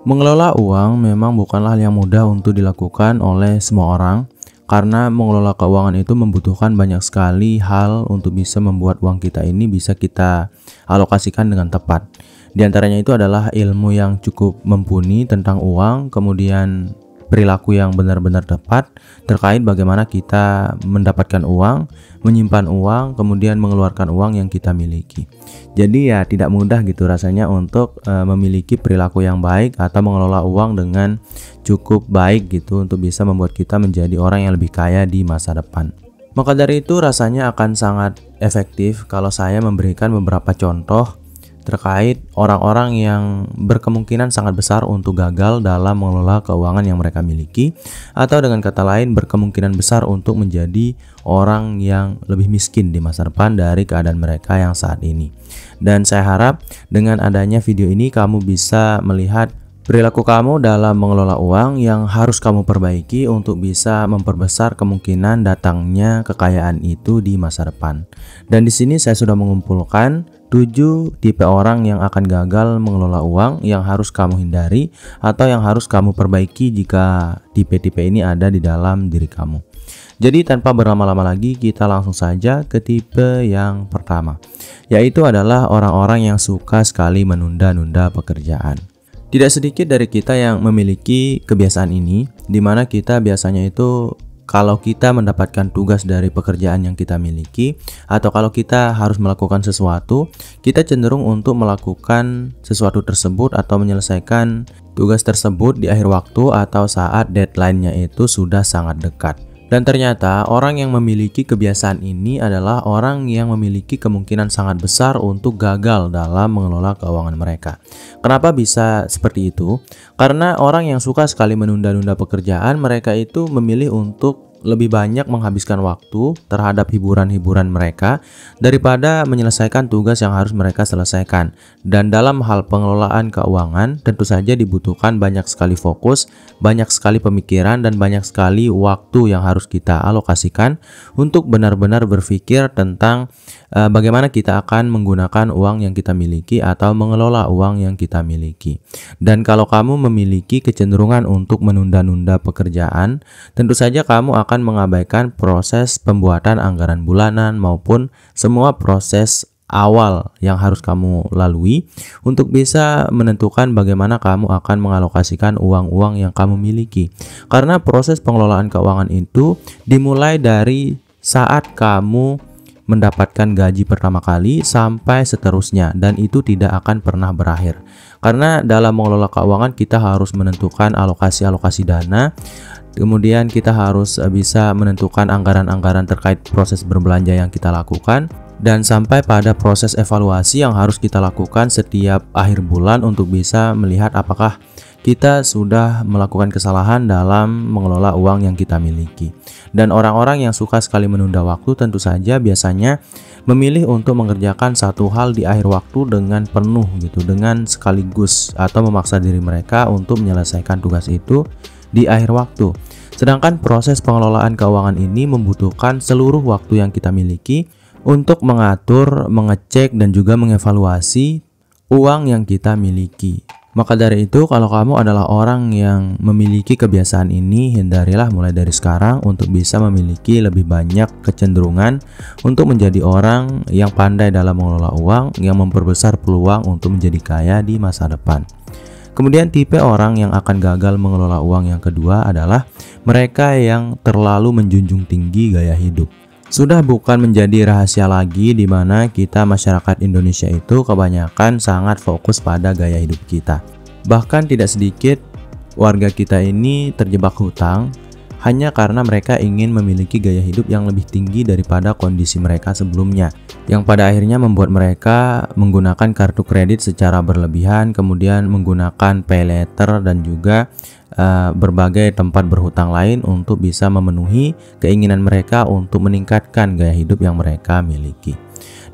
Mengelola uang memang bukanlah hal yang mudah untuk dilakukan oleh semua orang, karena mengelola keuangan itu membutuhkan banyak sekali hal untuk bisa membuat uang kita ini bisa kita alokasikan dengan tepat. Di antaranya itu adalah ilmu yang cukup mumpuni tentang uang, kemudian perilaku yang benar-benar tepat terkait bagaimana kita mendapatkan uang, menyimpan uang, kemudian mengeluarkan uang yang kita miliki. Jadi ya tidak mudah gitu rasanya untuk memiliki perilaku yang baik atau mengelola uang dengan cukup baik gitu untuk bisa membuat kita menjadi orang yang lebih kaya di masa depan. Maka dari itu rasanya akan sangat efektif kalau saya memberikan beberapa contoh terkait orang-orang yang berkemungkinan sangat besar untuk gagal dalam mengelola keuangan yang mereka miliki, atau dengan kata lain berkemungkinan besar untuk menjadi orang yang lebih miskin di masa depan dari keadaan mereka yang saat ini. Dan saya harap dengan adanya video ini kamu bisa melihat perilaku kamu dalam mengelola uang yang harus kamu perbaiki untuk bisa memperbesar kemungkinan datangnya kekayaan itu di masa depan. Dan di sini saya sudah mengumpulkan 7 tipe orang yang akan gagal mengelola uang yang harus kamu hindari atau yang harus kamu perbaiki jika tipe-tipe ini ada di dalam diri kamu. Jadi tanpa berlama-lama lagi kita langsung saja ke tipe yang pertama, yaitu adalah orang-orang yang suka sekali menunda-nunda pekerjaan. Tidak sedikit dari kita yang memiliki kebiasaan ini, di mana kita biasanya itu kalau kita mendapatkan tugas dari pekerjaan yang kita miliki, atau kalau kita harus melakukan sesuatu, kita cenderung untuk melakukan sesuatu tersebut atau menyelesaikan tugas tersebut di akhir waktu atau saat deadline-nya itu sudah sangat dekat. Dan ternyata orang yang memiliki kebiasaan ini adalah orang yang memiliki kemungkinan sangat besar untuk gagal dalam mengelola keuangan mereka. Kenapa bisa seperti itu? Karena orang yang suka sekali menunda-nunda pekerjaan, mereka itu memilih untuk lebih banyak menghabiskan waktu terhadap hiburan-hiburan mereka daripada menyelesaikan tugas yang harus mereka selesaikan. Dan dalam hal pengelolaan keuangan tentu saja dibutuhkan banyak sekali fokus, banyak sekali pemikiran, dan banyak sekali waktu yang harus kita alokasikan untuk benar-benar berpikir tentang bagaimana kita akan menggunakan uang yang kita miliki atau mengelola uang yang kita miliki. Dan kalau kamu memiliki kecenderungan untuk menunda-nunda pekerjaan, tentu saja kamu akan mengabaikan proses pembuatan anggaran bulanan maupun semua proses awal yang harus kamu lalui untuk bisa menentukan bagaimana kamu akan mengalokasikan uang-uang yang kamu miliki. Karena proses pengelolaan keuangan itu dimulai dari saat kamu mendapatkan gaji pertama kali sampai seterusnya, dan itu tidak akan pernah berakhir. Karena dalam mengelola keuangan kita harus menentukan alokasi-alokasi dana, kemudian kita harus bisa menentukan anggaran-anggaran terkait proses berbelanja yang kita lakukan, dan sampai pada proses evaluasi yang harus kita lakukan setiap akhir bulan untuk bisa melihat apakah kita sudah melakukan kesalahan dalam mengelola uang yang kita miliki. Dan orang-orang yang suka sekali menunda waktu tentu saja biasanya memilih untuk mengerjakan satu hal di akhir waktu dengan penuh gitu, dengan sekaligus, atau memaksa diri mereka untuk menyelesaikan tugas itu di akhir waktu. Sedangkan proses pengelolaan keuangan ini membutuhkan seluruh waktu yang kita miliki untuk mengatur, mengecek, dan juga mengevaluasi uang yang kita miliki. Maka dari itu, kalau kamu adalah orang yang memiliki kebiasaan ini, hindarilah mulai dari sekarang untuk bisa memiliki lebih banyak kecenderungan untuk menjadi orang yang pandai dalam mengelola uang, yang memperbesar peluang untuk menjadi kaya di masa depan. Kemudian tipe orang yang akan gagal mengelola uang yang kedua adalah mereka yang terlalu menjunjung tinggi gaya hidup. Sudah bukan menjadi rahasia lagi di mana kita masyarakat Indonesia itu kebanyakan sangat fokus pada gaya hidup kita. Bahkan tidak sedikit warga kita ini terjebak hutang hanya karena mereka ingin memiliki gaya hidup yang lebih tinggi daripada kondisi mereka sebelumnya, yang pada akhirnya membuat mereka menggunakan kartu kredit secara berlebihan, kemudian menggunakan pay later dan juga berbagai tempat berhutang lain untuk bisa memenuhi keinginan mereka untuk meningkatkan gaya hidup yang mereka miliki.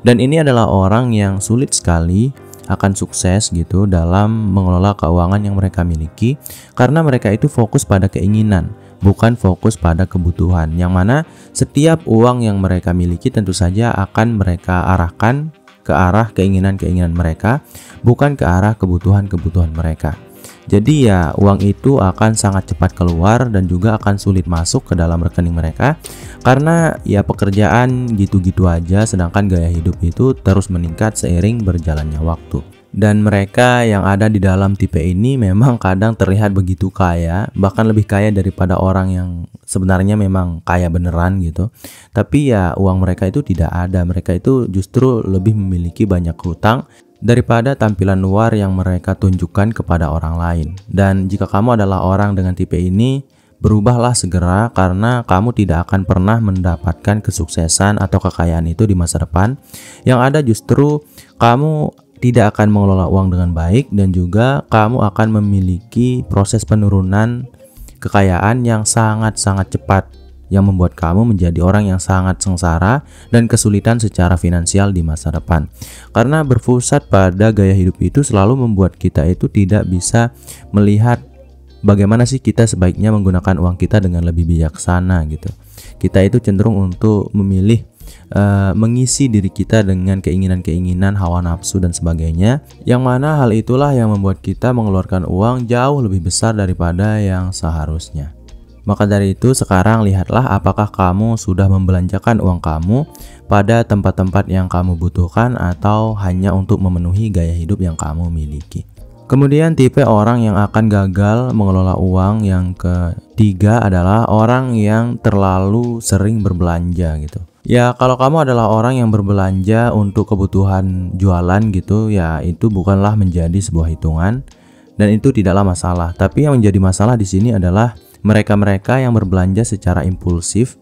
Dan ini adalah orang yang sulit sekali akan sukses gitu dalam mengelola keuangan yang mereka miliki, karena mereka itu fokus pada keinginan, bukan fokus pada kebutuhan, yang mana setiap uang yang mereka miliki tentu saja akan mereka arahkan ke arah keinginan-keinginan mereka, bukan ke arah kebutuhan-kebutuhan mereka. Jadi ya uang itu akan sangat cepat keluar dan juga akan sulit masuk ke dalam rekening mereka, karena ya pekerjaan gitu-gitu aja, sedangkan gaya hidup itu terus meningkat seiring berjalannya waktu. Dan mereka yang ada di dalam tipe ini memang kadang terlihat begitu kaya, bahkan lebih kaya daripada orang yang sebenarnya memang kaya beneran gitu. Tapi ya uang mereka itu tidak ada, mereka itu justru lebih memiliki banyak hutang daripada tampilan luar yang mereka tunjukkan kepada orang lain. Dan jika kamu adalah orang dengan tipe ini, berubahlah segera, karena kamu tidak akan pernah mendapatkan kesuksesan atau kekayaan itu di masa depan. Yang ada justru kamu tidak akan mengelola uang dengan baik, dan juga kamu akan memiliki proses penurunan kekayaan yang sangat-sangat cepat, yang membuat kamu menjadi orang yang sangat sengsara dan kesulitan secara finansial di masa depan. Karena berpusat pada gaya hidup itu selalu membuat kita itu tidak bisa melihat bagaimana sih kita sebaiknya menggunakan uang kita dengan lebih bijaksana gitu. Kita itu cenderung untuk memilih mengisi diri kita dengan keinginan-keinginan, hawa nafsu dan sebagainya, yang mana hal itulah yang membuat kita mengeluarkan uang jauh lebih besar daripada yang seharusnya. Maka dari itu sekarang lihatlah apakah kamu sudah membelanjakan uang kamu pada tempat-tempat yang kamu butuhkan atau hanya untuk memenuhi gaya hidup yang kamu miliki. Kemudian tipe orang yang akan gagal mengelola uang yang ketiga adalah orang yang terlalu sering berbelanja gitu. Ya, kalau kamu adalah orang yang berbelanja untuk kebutuhan jualan gitu, ya itu bukanlah menjadi sebuah hitungan dan itu tidaklah masalah. Tapi yang menjadi masalah di sini adalah mereka-mereka yang berbelanja secara impulsif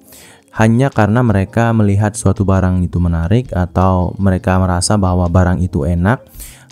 hanya karena mereka melihat suatu barang itu menarik atau mereka merasa bahwa barang itu enak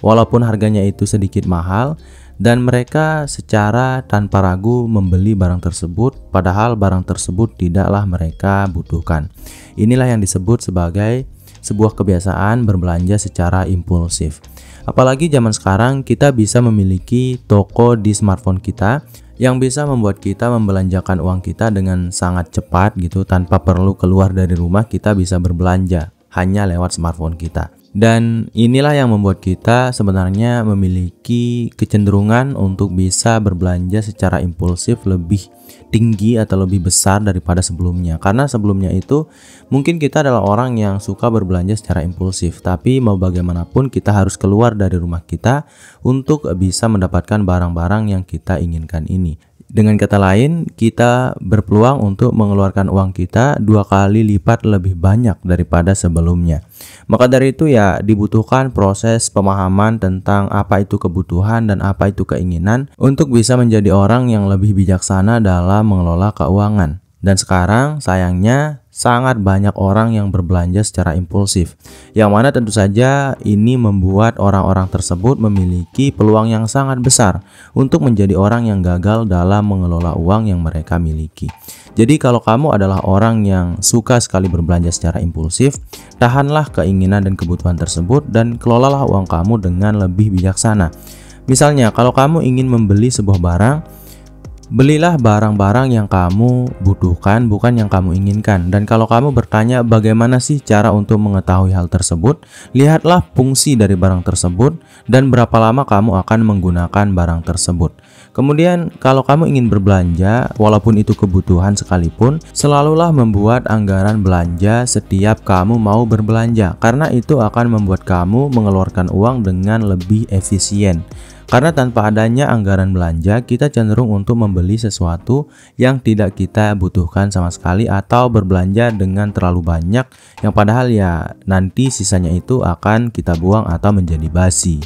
walaupun harganya itu sedikit mahal, dan mereka secara tanpa ragu membeli barang tersebut padahal barang tersebut tidaklah mereka butuhkan. Inilah yang disebut sebagai sebuah kebiasaan berbelanja secara impulsif. Apalagi zaman sekarang kita bisa memiliki toko di smartphone kita yang bisa membuat kita membelanjakan uang kita dengan sangat cepat gitu, tanpa perlu keluar dari rumah kita bisa berbelanja hanya lewat smartphone kita. Dan inilah yang membuat kita sebenarnya memiliki kecenderungan untuk bisa berbelanja secara impulsif lebih tinggi atau lebih besar daripada sebelumnya. Karena sebelumnya itu mungkin kita adalah orang yang suka berbelanja secara impulsif, tapi mau bagaimanapun kita harus keluar dari rumah kita untuk bisa mendapatkan barang-barang yang kita inginkan ini. Dengan kata lain, kita berpeluang untuk mengeluarkan uang kita 2 kali lipat lebih banyak daripada sebelumnya. Maka dari itu ya dibutuhkan proses pemahaman tentang apa itu kebutuhan dan apa itu keinginan untuk bisa menjadi orang yang lebih bijaksana dalam mengelola keuangan. Dan sekarang sayangnya sangat banyak orang yang berbelanja secara impulsif, yang mana tentu saja ini membuat orang-orang tersebut memiliki peluang yang sangat besar untuk menjadi orang yang gagal dalam mengelola uang yang mereka miliki. Jadi kalau kamu adalah orang yang suka sekali berbelanja secara impulsif, tahanlah keinginan dan kebutuhan tersebut dan kelolalah uang kamu dengan lebih bijaksana. Misalnya kalau kamu ingin membeli sebuah barang, belilah barang-barang yang kamu butuhkan, bukan yang kamu inginkan. Dan kalau kamu bertanya bagaimana sih cara untuk mengetahui hal tersebut, lihatlah fungsi dari barang tersebut dan berapa lama kamu akan menggunakan barang tersebut. Kemudian kalau kamu ingin berbelanja, walaupun itu kebutuhan sekalipun, selalulah membuat anggaran belanja setiap kamu mau berbelanja, karena itu akan membuat kamu mengeluarkan uang dengan lebih efisien. Karena tanpa adanya anggaran belanja, kita cenderung untuk membeli sesuatu yang tidak kita butuhkan sama sekali atau berbelanja dengan terlalu banyak yang padahal ya nanti sisanya itu akan kita buang atau menjadi basi.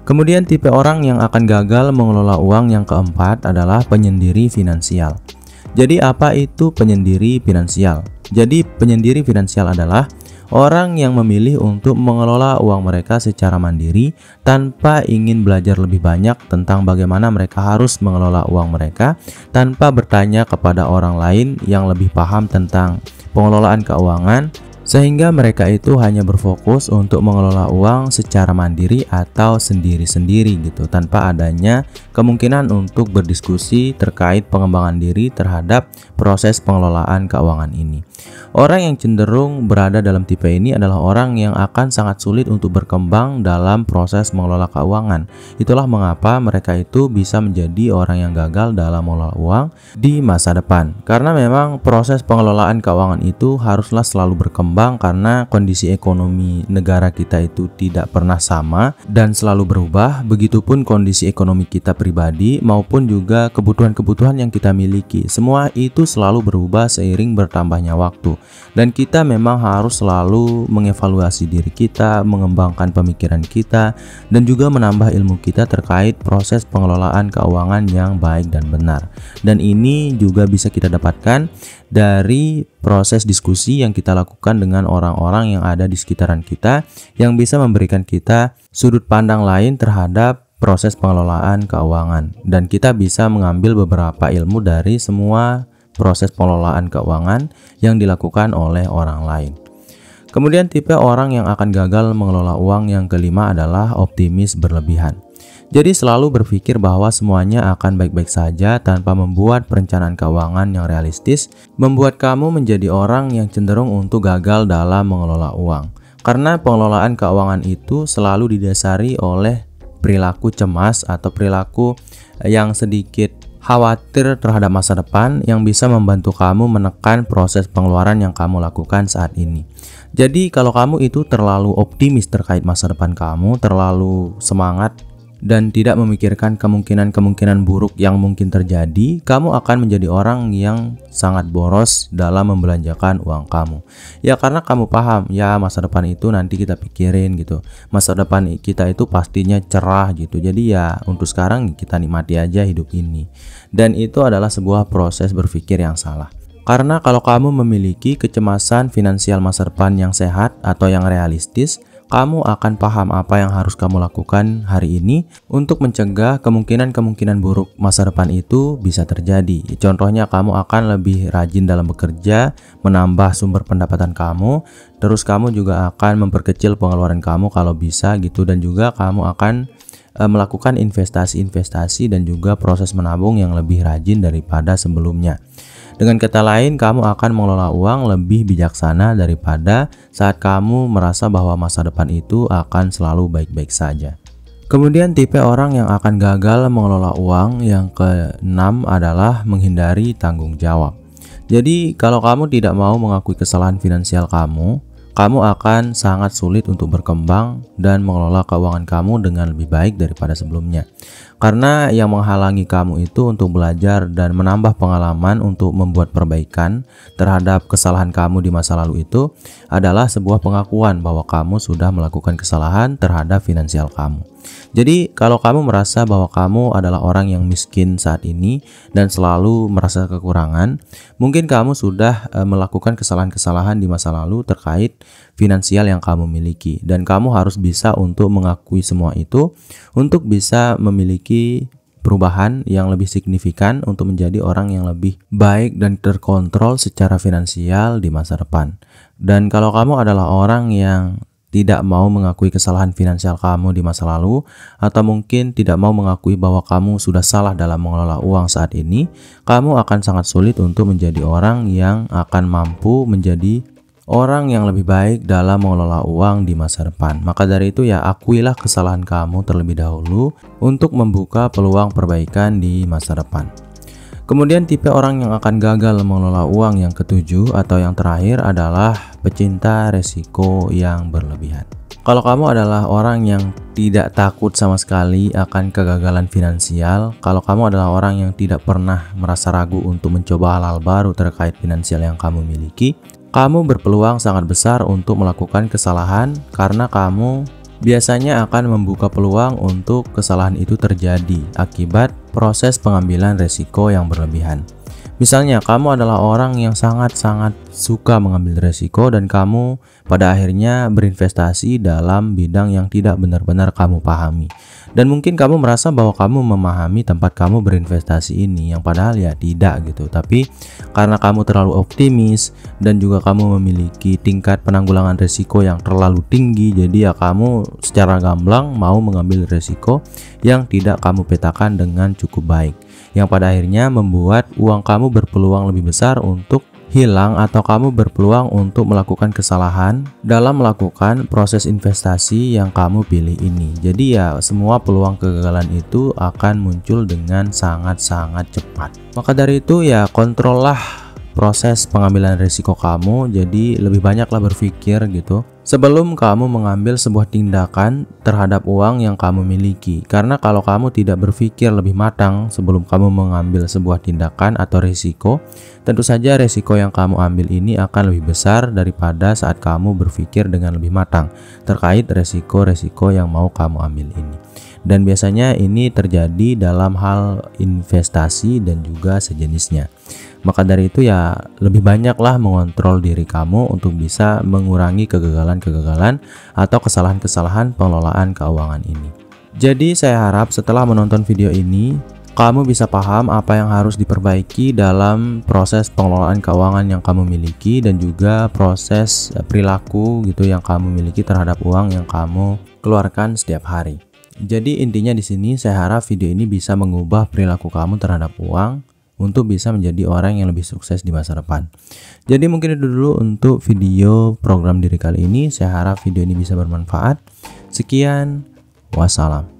Kemudian tipe orang yang akan gagal mengelola uang yang keempat adalah penyendiri finansial. Jadi apa itu penyendiri finansial? Jadi penyendiri finansial adalah orang yang memilih untuk mengelola uang mereka secara mandiri tanpa ingin belajar lebih banyak tentang bagaimana mereka harus mengelola uang mereka, tanpa bertanya kepada orang lain yang lebih paham tentang pengelolaan keuangan, sehingga mereka itu hanya berfokus untuk mengelola uang secara mandiri atau sendiri-sendiri gitu, tanpa adanya kemungkinan untuk berdiskusi terkait pengembangan diri terhadap proses pengelolaan keuangan ini. Orang yang cenderung berada dalam tipe ini adalah orang yang akan sangat sulit untuk berkembang dalam proses mengelola keuangan. Itulah mengapa mereka itu bisa menjadi orang yang gagal dalam mengelola uang di masa depan. Karena memang proses pengelolaan keuangan itu haruslah selalu berkembang, karena kondisi ekonomi negara kita itu tidak pernah sama dan selalu berubah. Begitupun kondisi ekonomi kita pribadi maupun juga kebutuhan-kebutuhan yang kita miliki. Semua itu selalu berubah seiring bertambahnya waktu. Dan kita memang harus selalu mengevaluasi diri kita, mengembangkan pemikiran kita, dan juga menambah ilmu kita terkait proses pengelolaan keuangan yang baik dan benar. Dan ini juga bisa kita dapatkan dari proses diskusi yang kita lakukan dengan orang-orang yang ada di sekitaran kita, yang bisa memberikan kita sudut pandang lain terhadap proses pengelolaan keuangan. Dan kita bisa mengambil beberapa ilmu dari semua proses pengelolaan keuangan yang dilakukan oleh orang lain. Kemudian tipe orang yang akan gagal mengelola uang yang kelima adalah optimis berlebihan. Jadi selalu berpikir bahwa semuanya akan baik-baik saja tanpa membuat perencanaan keuangan yang realistis, membuat kamu menjadi orang yang cenderung untuk gagal dalam mengelola uang. Karena pengelolaan keuangan itu selalu didasari oleh perilaku cemas atau perilaku yang sedikit khawatir terhadap masa depan, yang bisa membantu kamu menekan proses pengeluaran yang kamu lakukan saat ini. Jadi kalau kamu itu terlalu optimis terkait masa depan kamu, terlalu semangat dan tidak memikirkan kemungkinan-kemungkinan buruk yang mungkin terjadi, kamu akan menjadi orang yang sangat boros dalam membelanjakan uang kamu. Ya karena kamu paham, ya masa depan itu nanti kita pikirin gitu. Masa depan kita itu pastinya cerah gitu. Jadi ya untuk sekarang kita nikmati aja hidup ini. Dan itu adalah sebuah proses berpikir yang salah. Karena kalau kamu memiliki kecemasan finansial masa depan yang sehat atau yang realistis, kamu akan paham apa yang harus kamu lakukan hari ini untuk mencegah kemungkinan-kemungkinan buruk masa depan itu bisa terjadi. Contohnya, kamu akan lebih rajin dalam bekerja, menambah sumber pendapatan kamu, terus kamu juga akan memperkecil pengeluaran kamu kalau bisa gitu, dan juga kamu akan melakukan investasi-investasi dan juga proses menabung yang lebih rajin daripada sebelumnya. Dengan kata lain, kamu akan mengelola uang lebih bijaksana daripada saat kamu merasa bahwa masa depan itu akan selalu baik-baik saja. Kemudian tipe orang yang akan gagal mengelola uang yang keenam adalah menghindari tanggung jawab. Jadi kalau kamu tidak mau mengakui kesalahan finansial kamu akan sangat sulit untuk berkembang dan mengelola keuangan kamu dengan lebih baik daripada sebelumnya. Karena yang menghalangi kamu itu untuk belajar dan menambah pengalaman untuk membuat perbaikan terhadap kesalahan kamu di masa lalu itu adalah sebuah pengakuan bahwa kamu sudah melakukan kesalahan terhadap finansial kamu. Jadi kalau kamu merasa bahwa kamu adalah orang yang miskin saat ini dan selalu merasa kekurangan, mungkin kamu sudah melakukan kesalahan-kesalahan di masa lalu terkait finansial yang kamu miliki, dan kamu harus bisa untuk mengakui semua itu untuk bisa memiliki perubahan yang lebih signifikan untuk menjadi orang yang lebih baik dan terkontrol secara finansial di masa depan. Dan kalau kamu adalah orang yang tidak mau mengakui kesalahan finansial kamu di masa lalu, atau mungkin tidak mau mengakui bahwa kamu sudah salah dalam mengelola uang saat ini, kamu akan sangat sulit untuk menjadi orang yang akan mampu menjadi orang yang lebih baik dalam mengelola uang di masa depan. Maka dari itu ya, akuilah kesalahan kamu terlebih dahulu untuk membuka peluang perbaikan di masa depan. Kemudian tipe orang yang akan gagal mengelola uang yang ketujuh atau yang terakhir adalah pecinta resiko yang berlebihan. Kalau kamu adalah orang yang tidak takut sama sekali akan kegagalan finansial, kalau kamu adalah orang yang tidak pernah merasa ragu untuk mencoba hal-hal baru terkait finansial yang kamu miliki, kamu berpeluang sangat besar untuk melakukan kesalahan karena kamu biasanya akan membuka peluang untuk kesalahan itu terjadi akibat proses pengambilan resiko yang berlebihan. Misalnya, kamu adalah orang yang sangat-sangat suka mengambil resiko dan kamu pada akhirnya berinvestasi dalam bidang yang tidak benar-benar kamu pahami. Dan mungkin kamu merasa bahwa kamu memahami tempat kamu berinvestasi ini, yang padahal ya tidak gitu. Tapi karena kamu terlalu optimis dan juga kamu memiliki tingkat penanggulangan risiko yang terlalu tinggi, jadi ya kamu secara gamblang mau mengambil risiko yang tidak kamu petakan dengan cukup baik, yang pada akhirnya membuat uang kamu berpeluang lebih besar untuk hilang atau kamu berpeluang untuk melakukan kesalahan dalam melakukan proses investasi yang kamu pilih ini. Jadi ya semua peluang kegagalan itu akan muncul dengan sangat-sangat cepat. Maka dari itu ya kontrollah proses pengambilan risiko kamu, jadi lebih banyaklah berpikir gitu sebelum kamu mengambil sebuah tindakan terhadap uang yang kamu miliki. Karena kalau kamu tidak berpikir lebih matang sebelum kamu mengambil sebuah tindakan atau risiko, tentu saja risiko yang kamu ambil ini akan lebih besar daripada saat kamu berpikir dengan lebih matang terkait risiko-risiko yang mau kamu ambil ini. Dan biasanya ini terjadi dalam hal investasi dan juga sejenisnya. Maka dari itu ya lebih banyaklah mengontrol diri kamu untuk bisa mengurangi kegagalan-kegagalan atau kesalahan-kesalahan pengelolaan keuangan ini. Jadi saya harap setelah menonton video ini kamu bisa paham apa yang harus diperbaiki dalam proses pengelolaan keuangan yang kamu miliki dan juga proses perilaku gitu yang kamu miliki terhadap uang yang kamu keluarkan setiap hari. Jadi intinya di sini saya harap video ini bisa mengubah perilaku kamu terhadap uang untuk bisa menjadi orang yang lebih sukses di masa depan. Jadi mungkin itu dulu untuk video program diri kali ini. Saya harap video ini bisa bermanfaat. Sekian, wassalam.